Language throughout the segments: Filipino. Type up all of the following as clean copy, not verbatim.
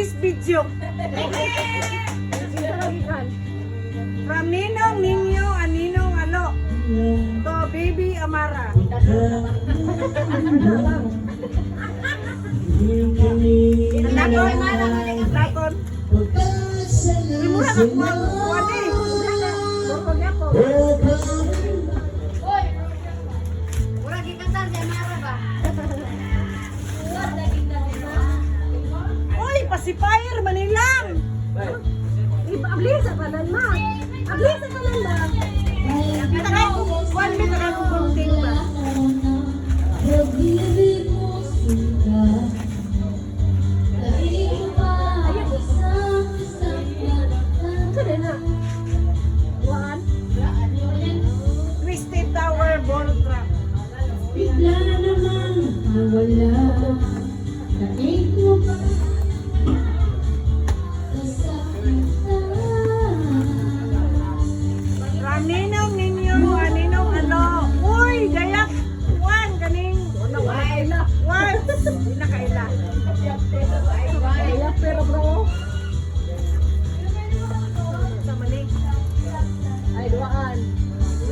this video. From Ninong Ninyo and Ninong Alo to Baby Amara. Lakon. Mura ka kuha eh. Mura gikantar si Amara ba? Uy, pasipire Manilang. Abli sa kanan ma. Abli sa kanan ma. Kita kay kuan mi ta kay kunting ba. Sada na. One. Twisted Tower Ball Trap. Bigla na naman nawala. Daig mo ba? From Ninong Ninyo and Ninong Alo. Uy, gayak kuan kaning One. Di na kaila. Kaya pero bro. Sa mali. Ay duaan.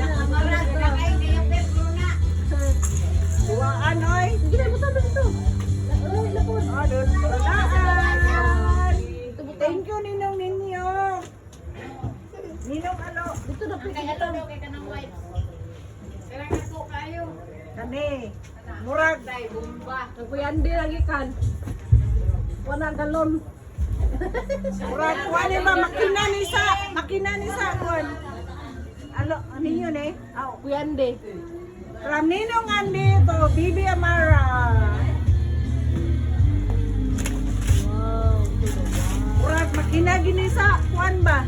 Amara sila kay kaya pero na. Duwaan oy. Sige na mo tabi dito. Ay lapon. Adon dulaan. Thank you Ninong Ninyo. Ninong Alo. Dito na Kay pwede. alo daw kay kanang white. Kaya nga po kayo. Kani. Murag. Dai bomba. Ang kuyandi lagi kan. Wana galon. Murag kuan ni ba makina ni sa kuan. Alo, ano yun eh? Aw. Kuyandi. From Ninong Andi to Bibi Amara. Wow. Murag makina gini sa kuan ba?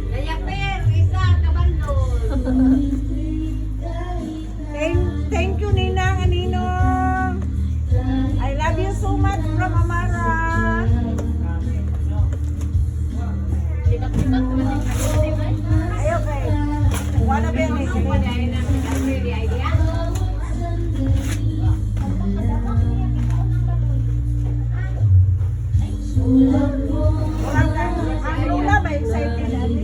Kaya per isa kabandol. Thank you Ninang and Ninong. I love you so much from Amara. Ayo kay. Wala ba ni idea. Murag ang lula ba excited ani?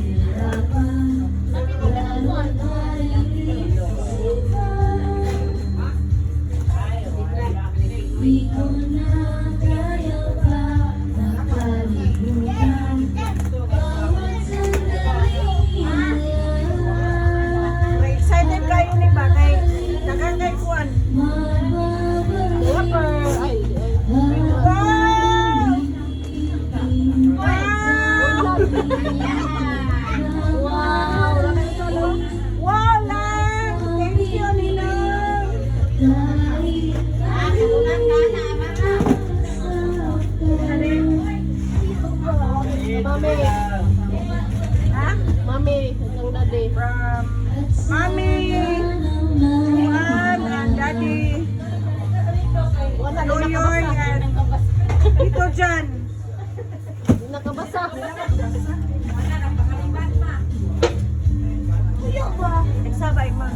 Di ko na kaya pa nakalimutan. Bawat sandali na Excited kayo ni ba kay daghang kay kuan. Rapper. Ay. Wow! Wow! Wow. Ramay ka no. Wow lang! Thank you Ninong. Kamunan ka na Amara. Mami. Ha? Mami. Ang dadi. From Mommy, Juan, and Daddy, Wala na Loyoy, nakabasa. and Tito Jan. Nakabasa. Nagsabay ma.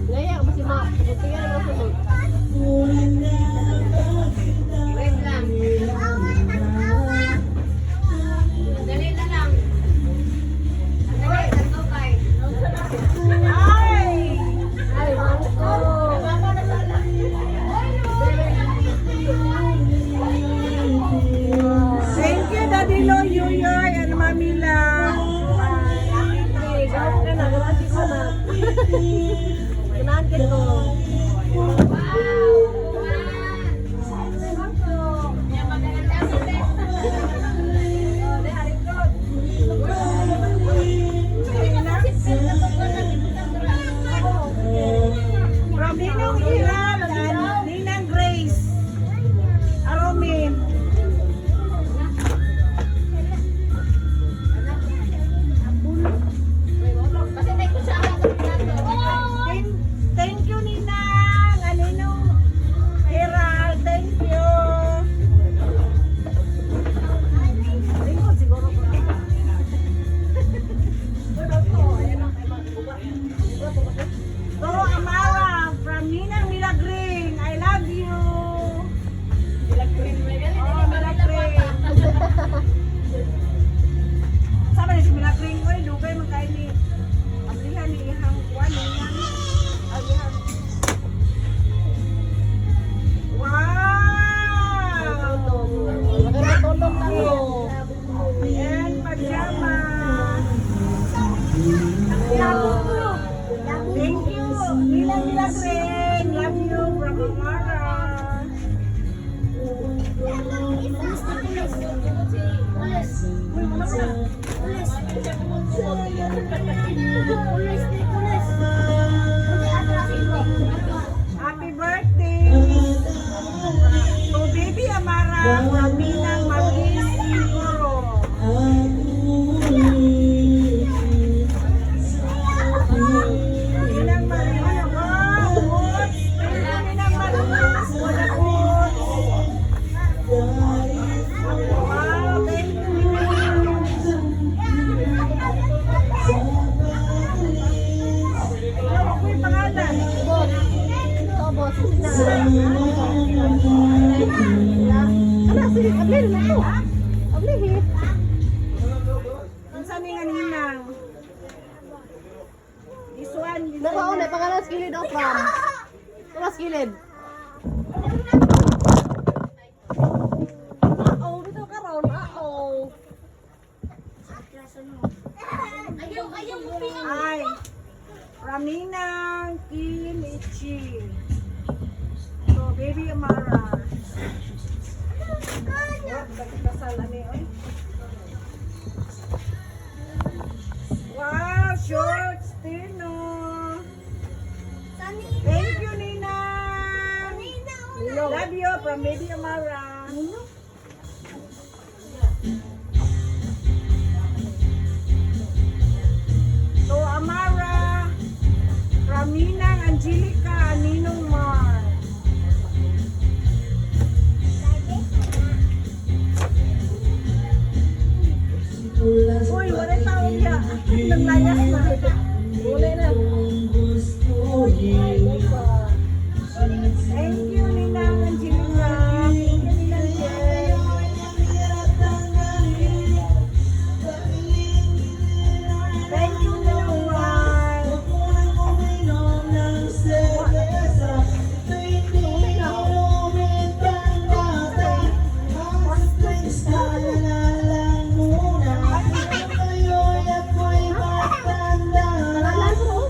Ngaya, masih ma. Butingan mo sunod. Wait lang. Dali na lang. Dali, tanto kay. Ay! Ay, mangko. Thank you, Daddy Loyoy and Mami La. Hey, gawin ka na. Galati ko na. Ganahan ko. From Ninong Iral and Ninang Grace. Aromin. Happy birthday to baby Amara Aminang Maris Siguro. Aminang Maris. Wow, Boots. Aminang Maris. Wala Boots. Wow, thank you. Ano ko yung pangalan? Boss. Ano, sige, ablil na to. Ablihit. Ang saan nga ninang? This one. Nakaon na, pangalan sa kilid o from. Pangalan sa kilid. Uh-oh, dito ka ron. Uh-oh. Ay, Raminang Kinichi. So, baby Amara. Kasal ani, oy. Wow, short Tino. Thank you, Nina. Love you from baby Amara. So, Amara, Raminang Angelica, Ninong Mar. Uy, wala taon niya. Naglayas na. Uli na. Thank you, Ninang Angelica. Thank you, Ninang Jen. Thank you, Ninong Mar. Pangalan ko.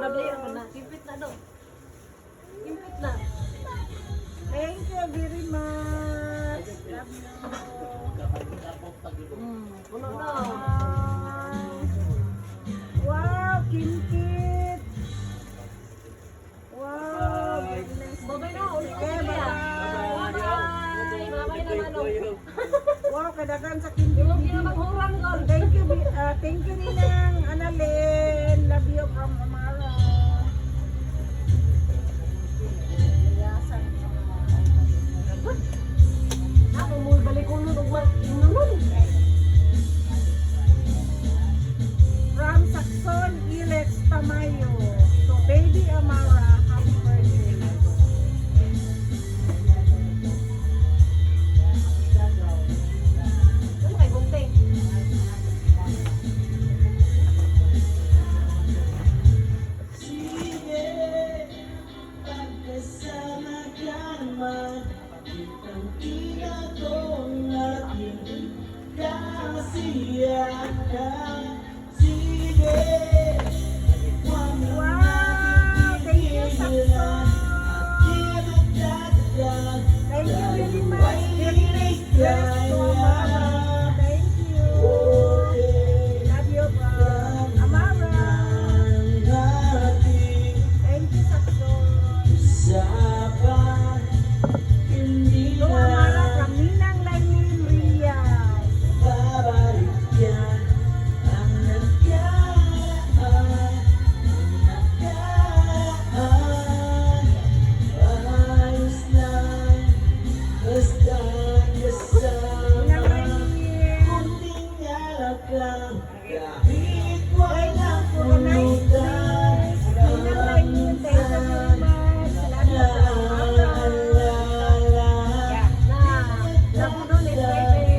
babli ako na. Kimpit na do. Kimpit na. Thank you very much. Love you. Puno na. Wow, kinkit. Wow, very nice. Babay na. Ulit ko Okay, kaya. bye-bye. Bye. Babay na manong. Wow, kadagan sa kinkit. Huwag na maghurang doon. Thank you Ninang Annalyn. Love you from Amara. Yasan. Ako mo balik ko nun. Inunon. From Saxon, Ilex Tamayo. To baby Amara, happy birthday. Ano kay Bugteng? Wow, thank you Saxon. Thank you very much. Very nice dress to Amara. Thank you. Love you from Amara. Thank you Saxon. To Amara from Ninang Lailin Riaz. Ninang Lailin. Thank you for the nice dress. Ninang Lailin, thank you very much. Salamat sa Amara. Na puno ni baby.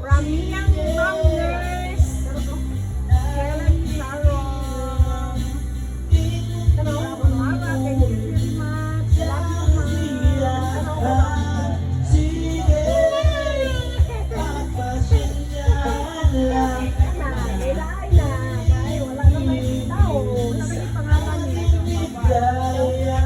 From Ninang Bangers. Kailan Sharon. Amara, thank you very much. Love you, Ma. Na, kailangan na. Dahil wala naman tao. Ano ba yung pangalan niya?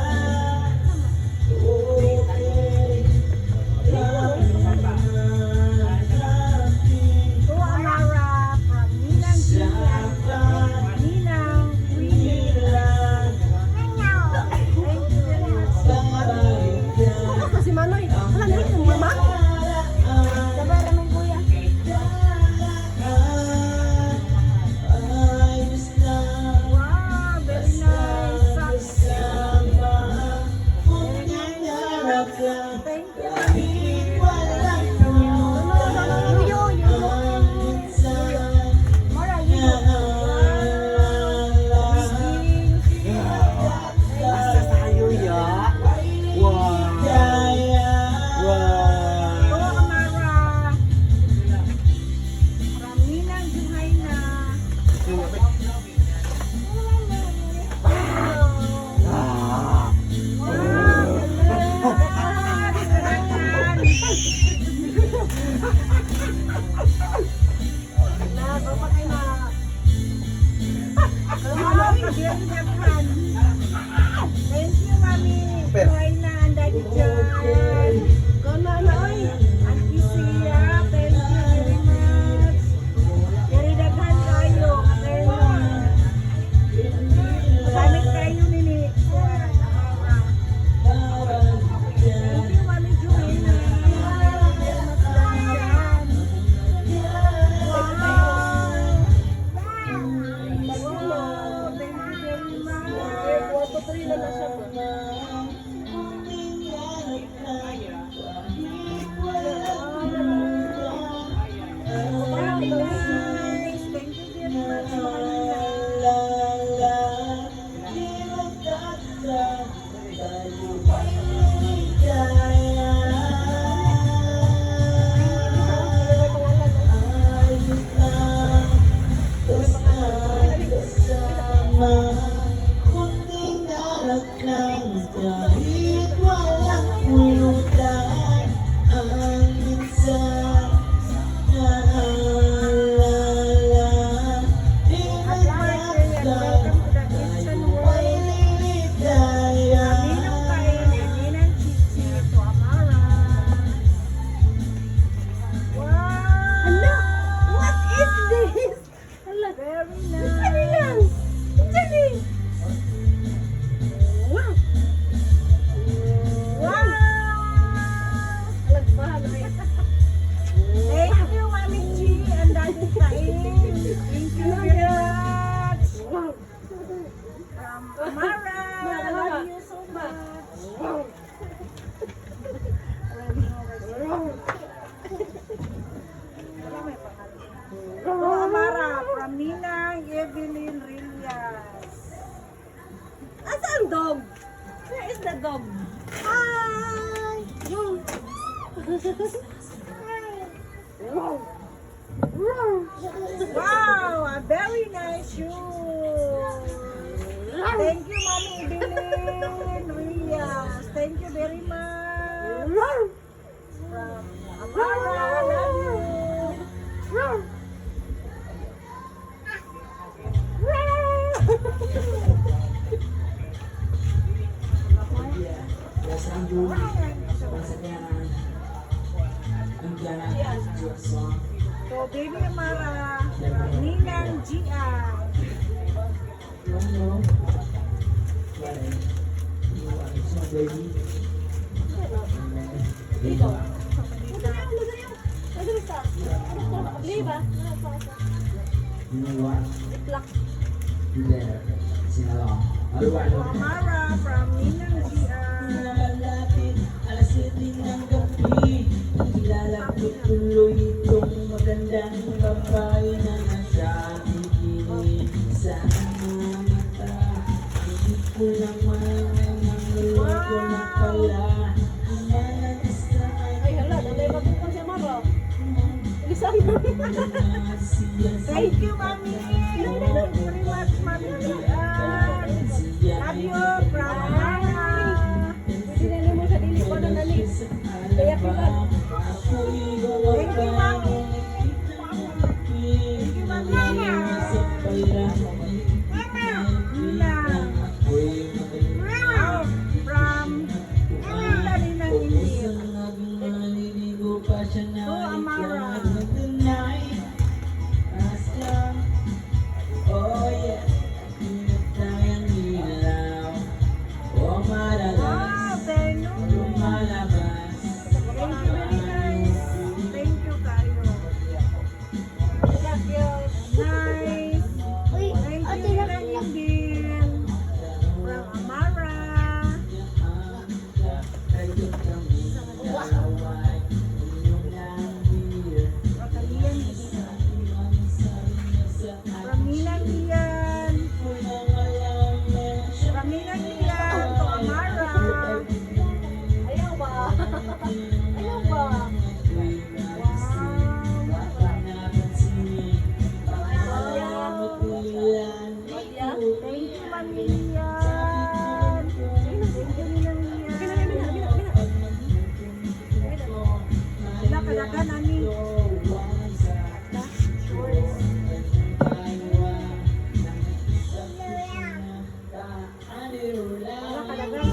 To Amara from Ninang Julian. Ninang Queenie. Thank you very much. Bukas na si Manoy. Wala na rin yung mama. Sabay naman kuya. Wow, very nice. Thank you. Mara, you. To Amara from Ninang Juhaina. Thank you, Mami. Juhaina and Daddy John. Auntie Sia, thank you very much. Very daghan kayo. Gamit kayo nini. Thank you, Mami Juhaina. Wow. Thank you very much. dog? Where is the dog? Hi! Wow, a very nice shoe. Thank you, Mommy Evelyn Williams. Thank you very much. From Amara, love you. Yes, I'm doing once again. I'm gonna do a song. So, Baby Amara, Ninang Gian. You wanna know what you want to song, baby? Dito. You know what? You better sing along. Otherwise, Amara from Ninang Gian. Nalalapit, alas 7 ng gabi. Kilala ko tuloy itong magandang babae na nasa tingin sa mga mata. Hindi ko naman nanguloko na pala. Ay, hala, nalay matuto si Amara. Isang Thank you, Mami. Thank you very much, Mami Gian. Love you from Amara. sinali mo sa dili ko na nali. Kaya pilan. Thank you, Mami. Thank you, Mami. Nina. Wow, from Dali ng India. To Amara. Oh yeah, pinagtayang ilaw. Oh, Wow, madalas thank you. lumalabas. Thank you very nice. Thank you, Kayo. Nice. Thank you, Kayo din. From Amara. Rakalian. From Ninang Ian. From Ninang Ian to Amara. Ayaw ba? Ayaw ba? Thank you, Mami Ian. Thank you, Ninang Ian. Wala kadagan, Ani. Wala kadagan.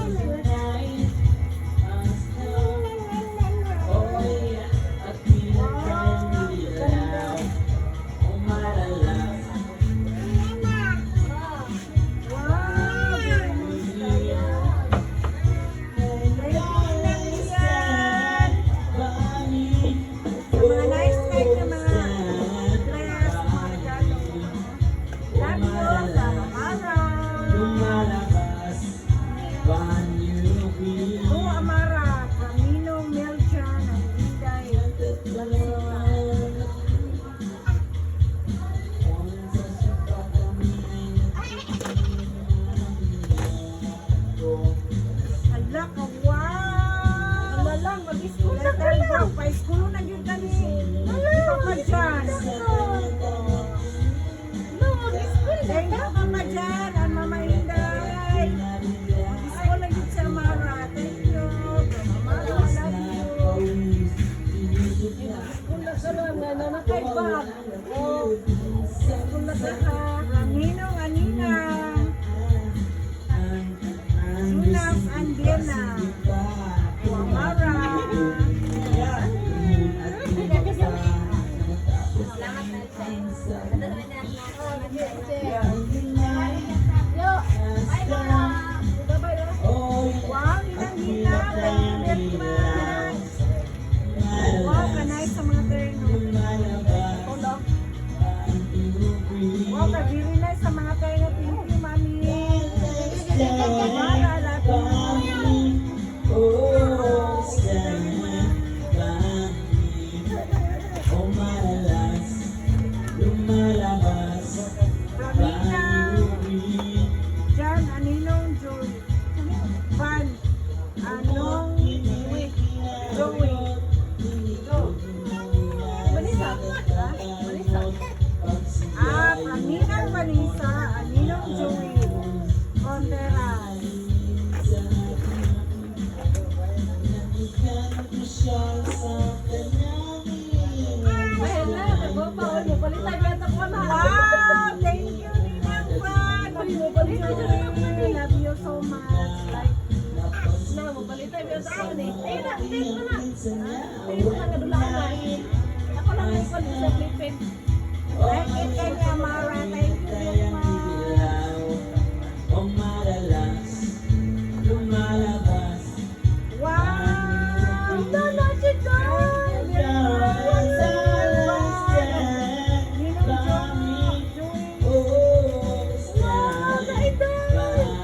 Wow, very nice kayo. Thank you, Ninang Ian. Sa mga nice guys, sa mga dress, mga regalo. Love you from Amara. To Amara from Ninong Melchan and Inday. Hala ka, wow! Wala lang, mag-school na ka Letter lang. down, pa-school na yun kani. Papa Jan. No, mag-school na Thank you, Papa Jan and Mama Inday. School na yun sa Amara. Thank you. From Amara, love you. School na ka lang, nanakay ba? Oh, School na ka ha. From Ninong Anina. Sunas and Diana. To Amara. yo, bye-bye. Wow, Ninang Hina. Thank you very much. Wow, kanay sa mga terno. Hola. Wow, very nice sa mga terno. Thank you, Mami. Amara, love you. From Nina. Risa, Ninong Joey, Contreras. Mahal na, nagbabaon mo. Palitan mo yung takwa na. Wow! Thank you, Ninang Fan! Love you so much. Like, Na, mabalitan mo yung takwa ni. Ayun na, tingin mo na. Tingin mo na, kadulaan na. Ako lang yung pag sa flipin. like it kay Amara. Thank you very much. Wow! Dala si Ninong Joey. Wow! Ka-idol!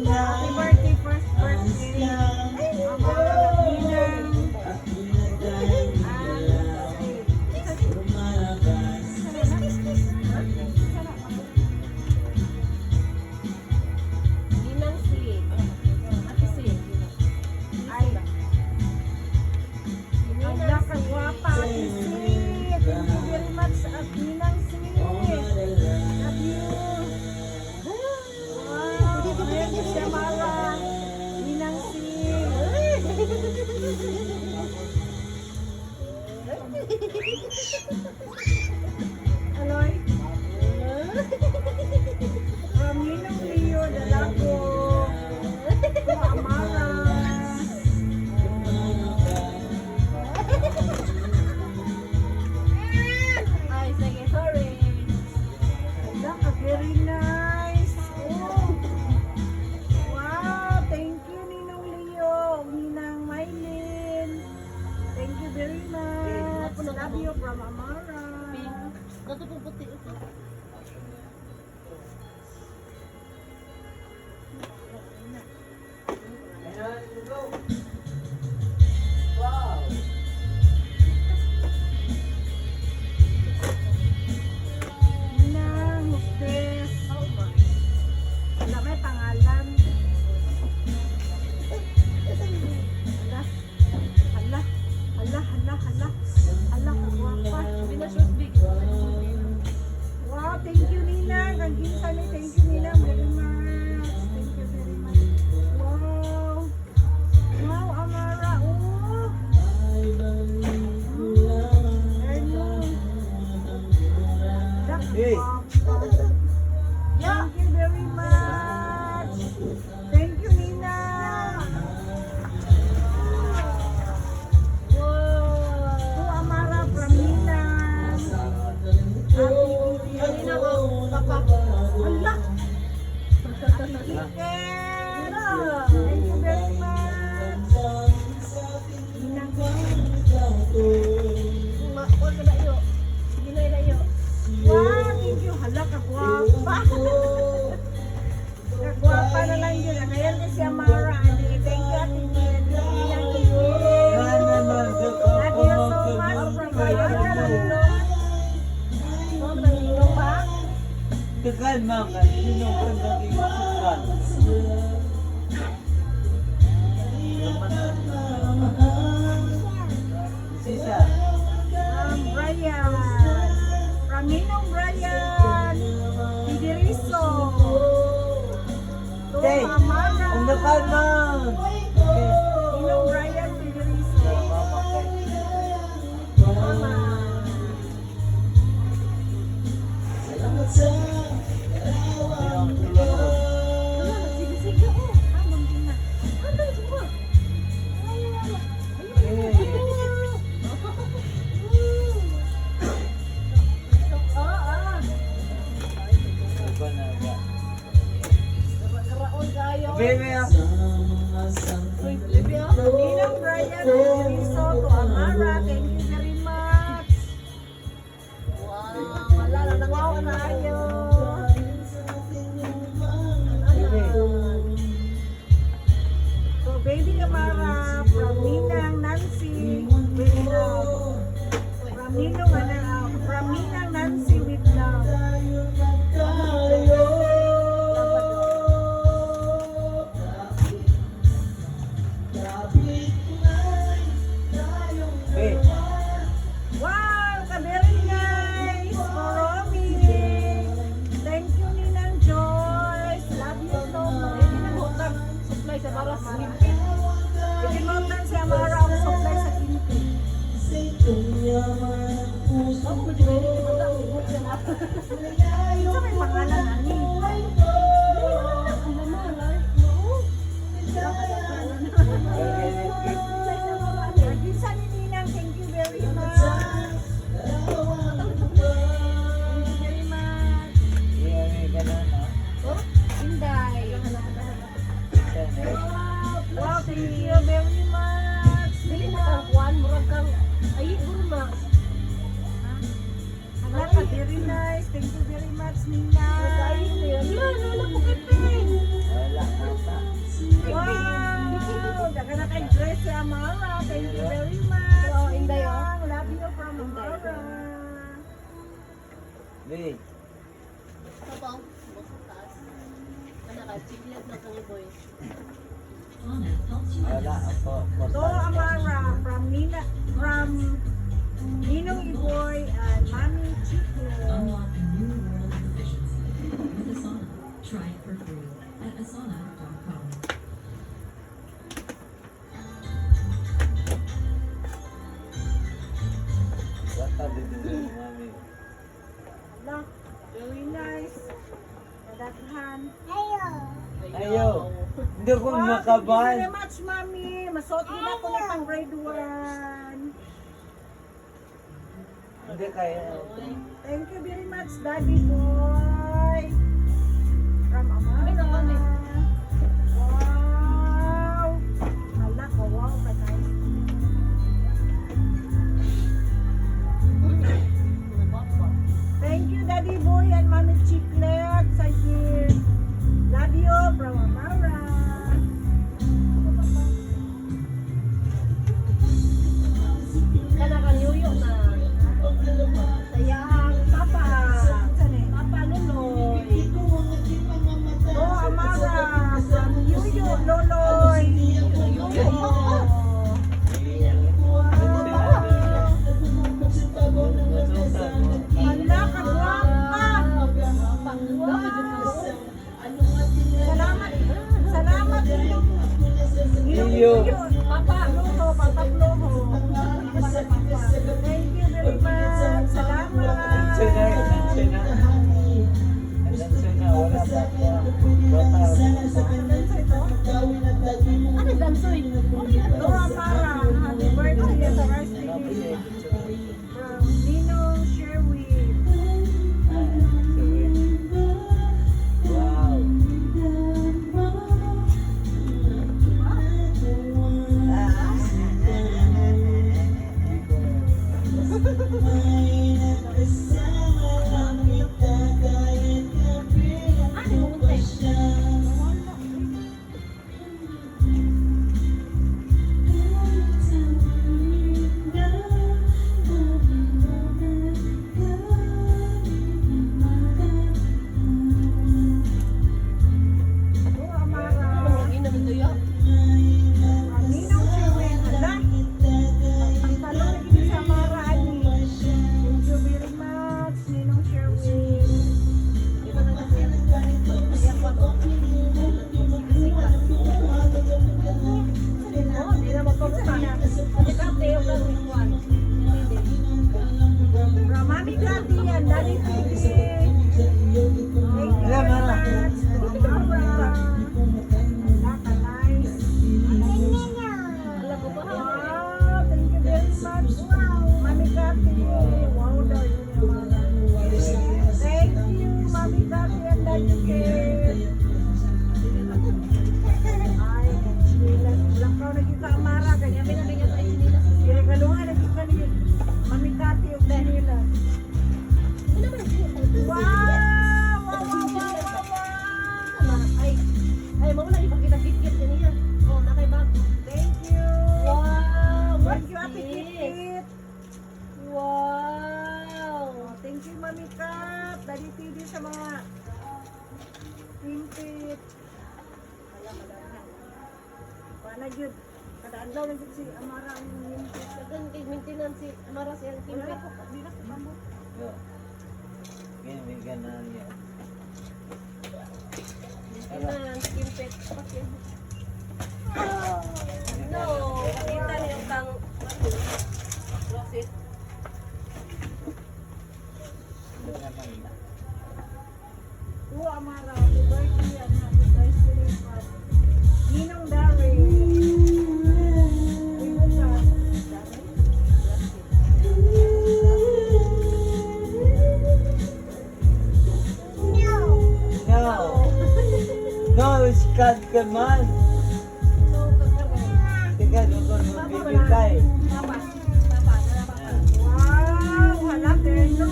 Happy birthday, first birthday. Amara, Ninang. Ninang si. Ate si. Ay, ang laka guwapa, Ate Si. Thank you very much, at Ninang Si. Love you. Wow, ayan si Amara. Ninang Si. Aloy? Ninang Leo, Dalago. Amara. Ay, sige, sorry. Laka, very nice. Oh. Wow, thank you, Ninong Leo. Ninang Maylin. Thank you very much. Love you from Amara. Dato po puti. Ninang Hustes. Wala may pangalan. Hala. Hala, hala, hala. Hala, kagwapa. Pinashoot big. Wow, thank you, Ninang. Ang ginsa ni, thank you, Ninang, very much. Thank you very much. Wow. Wow, Amara. Oh. Hey. Thank you very much. Thank you, Ninang. Wow. To Amara from Ninang. Kanina ko, papa. Hala. Ken. Thank you very much. Ninang ko. Huwag ka na iyo. Ginay na iyo. Wow, thank you. Hala, kagwapa. Kagwapa na lang yun. Ngayon na si Amara. Thank you, Ate Jen. Ninang Jen. Love you so much from Bayan Calilo. Ma'am, nangino pa? Tekan makan, minum pengganti tekan. Sisa. Brian. From Ninong Brian. Idiriso. To Hey, Amara. undakan man. Ninong Brian Idiriso. Mama. Salamat sa Sige, oh. Habang din na. Habang siguro. Karaon kayo. Baby, Ninong Brian Idiriso to Amara. Thank you very much. Wow, wala na nang Wow, tayo. So, baby Amara from Ninang Nancy with love. From Ninang Nancy with love. Thank you very much. Dili na kang kuan, murag kang ay gurma. Anak ka, very nice. Thank you very much, Nina. Wala po kay Wala ata. Wow! Daga na kay dress si Amara. Thank you very much. Oh, Inday, oh. Ninang. Love you from Amara. Di. Kapang, basta taas. Anak ka, chiclet na kang boy. Wala ako. So, Amara, from Nina, from Ninong Iboy and Mami Chico. Unlock a new world of efficiency with Asana. Try it for free at asana.com. Wala din mami. Look, very nice. Nadaghan. Ayaw. Hindi ko Wow, thank you makabahan. very much, Mami. Masuot din ako na pang grade 1. Hindi kaya. Thank you very much, Daddy Boy. From Amara. Wow. Hala ko, wow, patay. Thank you, Daddy Boy and Mami Chiclet sa gift. Love you from Amara. Kana ka nyuyo na. Sayang, Papa. Saan eh? Papa Loloy. Oh, Amara. From Yuyo, Loloy. Yuyo. Hala, kagwapa. Salamat. Salamat. Iyo. Papa, luto, patatlo mo. Thank you very much. Salamat. Sina. Sina. Wala pa ako. Ano dansoy? Ito, Amara. Happy birthday at anniversary. From Ninong Sherwin. Wow. Ano mo untay? Ito, Amara. Ano inom tuyo? From Ninong Sherwin. Hala. Ang talong na gini sa Amara, ani. Thank you very much, Ninong Sherwin. Di ba nang kasi yang kwato? Oh, di na magpapunta na. Kasi ka, tayo ka rin kwan. Hindi. From Mami Gladdy and Daddy Piggy. Thank you very much. Amara. Nice. Alam mo ba? Wow, thank you very much. Mami Gladdy. Wow, daw yun yung Amara. Thank you, Mami Gladdy and Daddy Piggy. Ay, chinilas. Lakaw na kita, Amara. Kanya Binabigyan tayo sinilas. ginagaluhan na kita ni Mami Gladdy yung chinilas. Ano ba? Wow! Wow, wow, wow, wow, wow! Ay, mo na ipakita kit-kit kaniya. Oh, nakay bag. Thank you! Wow! Thank you, Ate this? Kit. Wow! Thank you, Mami Kat. Daddy TV sa mga Pimpit. Wala, madamhan. Wala, Jud. Kadaan daw lang si Amara ang Pimpit. Dagan kay maintenance si Amara siyang Wala kimpit. po, di na sa bambo. Yo. Ganyan na niya. Maintenance, kimpit. Pati. No, nakita niyo kang rosit. Oo, Amara. Happy birthday and happy birthday from Ninong Darren. Ibukas. No. No, it's cut ka man. So, kakaroon. ka, bibigay. Papa. Papa. Wow, hala, pero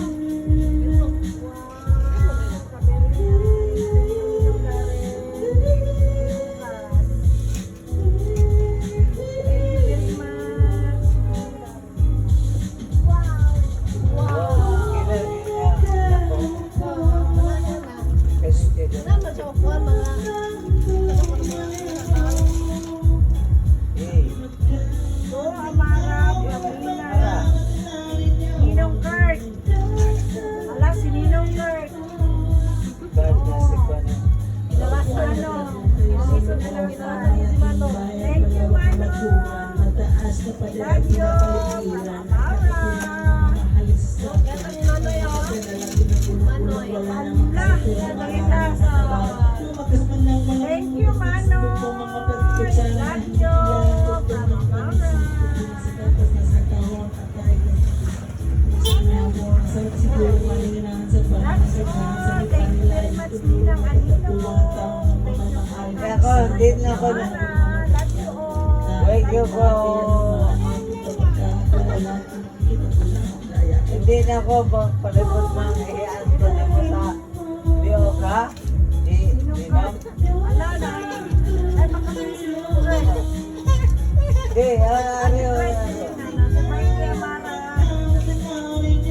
Naman siya kuha mga So, Amara, Pamela, Ninong Kurt. Hala, si Ninong Kurt. Labas na ano. Susunod na lang ito. Thank you, Mano. Love you, Amara. Ito ni Manoy oh. Manoy. Hala, nakita sa... Thank you, Mano. Love you, from Amara. That's all. Thank you very much, Ninang Anino. Ako, hindi na ako na. Amara, love you all. Thank you po. Hindi na ako palibot mga hiyaan ko na mo sa Bioka. Ninong. Wala na. Ay, makasing si Lure. Hindi, ano yun? May Amara.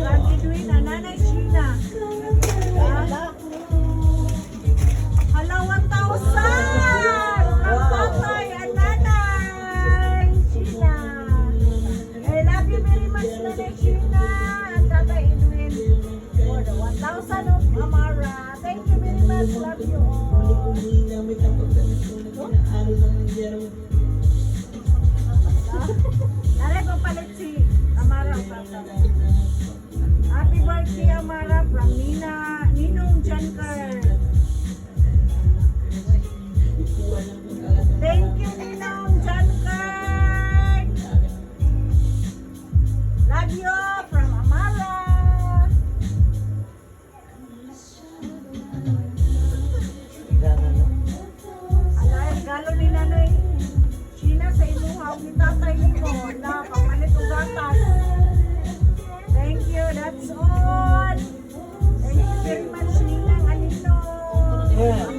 Lagi Duin, Nanay Sheena. Hala, 1,000! Ang tatay, ang nanay Sheena. I love you very much, Nanay Sheena. Ang tatay Edwin. For the 1,000 of Amara. Thank you very much. Love you all. Nare, papalit si Amara. Happy birthday, Amara, from Ninong Janker. Thank you, Ninong Janker. Love you, from Amara. Alay, regalo ni Nanay Sheena sa iluhaw ni tatay mo. Na, papalit o gatas. Thank you, that's all. Thank you very much, Ninang Anino. Yeah.